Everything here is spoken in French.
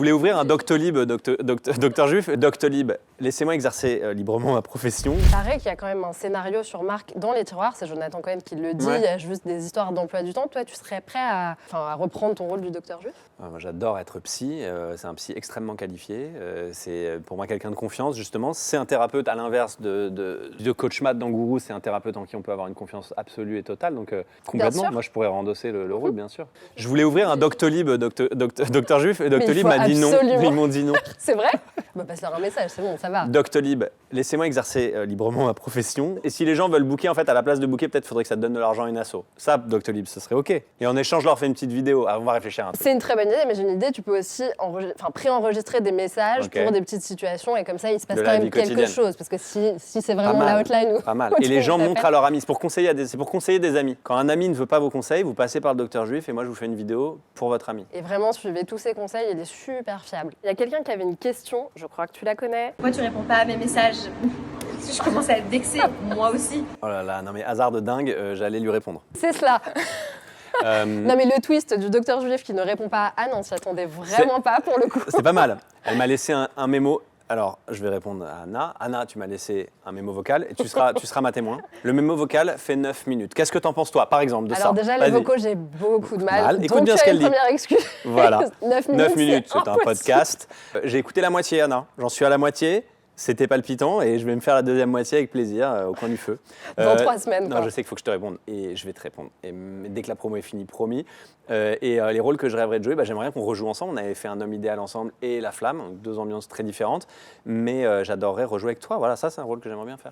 voulais ouvrir un Doctolib, docteur juif. Doctolib, laissez-moi exercer librement ma profession. Il paraît qu'il y a quand même un scénario sur Marc dans les tiroirs, c'est Jonathan Cohen qui le dit, Ouais. il y a juste des histoires d'emploi du temps. Toi, tu serais prêt à reprendre ton rôle du docteur juif? Moi, j'adore être psy, c'est un psy extrêmement qualifié, c'est pour moi quelqu'un de confiance justement. C'est un thérapeute à l'inverse de Coach Matt dans Gourou, c'est un thérapeute en qui on peut avoir une confiance absolue et totale, donc complètement, sûr. moi je pourrais endosser le rôle bien sûr. Je voulais ouvrir un Doctolib, docteur juif, et Doctolib faut m'a dit non, absolument. ils m'ont dit non. C'est vrai? Bah passe-leur un message, c'est bon, ça va. Doctolib, laissez-moi exercer librement ma profession. Et si les gens veulent booker, en fait, à la place de booker, peut-être faudrait que ça te donne de l'argent à une asso. Ça, Doctolib, ce serait OK. Et en échange, je leur fais une petite vidéo. Ah, on va réfléchir un peu. C'est une très bonne idée, mais j'ai une idée, tu peux aussi préenregistrer des messages Ok. pour des petites situations et comme ça, il se passe De quand la même vie quelque quotidienne. chose. Parce que si c'est Pas vraiment la mal. hotline ou. Pas mal. ou Et les gens on montrent t'appelle. à leurs amis. C'est pour conseiller des amis. Quand un ami ne veut pas vos conseils, vous passez par le docteur juif et moi, je vous fais une vidéo pour votre ami. Et vraiment, suivez tous ces conseils, il est super fiable. Il y a quelqu'un qui avait une question, je crois que tu la connais. Pourquoi tu réponds pas à mes messages? Parce que je commence à être vexée, moi aussi. Oh là là, non mais hasard de dingue, j'allais lui répondre. C'est cela. Non mais le twist du docteur juif qui ne répond pas à Anne, on s'y attendait vraiment pas pour le coup. C'est pas mal. Elle m'a laissé un mémo. Alors, je vais répondre à Anna. Anna, tu m'as laissé un mémo vocal et tu seras ma témoin. Le mémo vocal fait 9 minutes. Qu'est-ce que t'en penses, toi, par exemple, de ça? Alors déjà, les Vas-y. vocaux, j'ai beaucoup de mal. Écoute Donc bien tu ce as qu'elle une dit. première excuse. Voilà. 9 minutes, 9 minutes, c'est un impossible. podcast. J'ai écouté la moitié, Anna. J'en suis à la moitié. C'était palpitant et je vais me faire la deuxième moitié avec plaisir au coin du feu. Dans 3 semaines, Non, quoi. je sais qu'il faut que je te réponde et je vais te répondre. Et dès que la promo est finie, promis. Les rôles que je rêverais de jouer, j'aimerais bien qu'on rejoue ensemble. On avait fait Un homme idéal ensemble et La Flamme, donc 2 ambiances très différentes. Mais j'adorerais rejouer avec toi. Voilà, ça c'est un rôle que j'aimerais bien faire.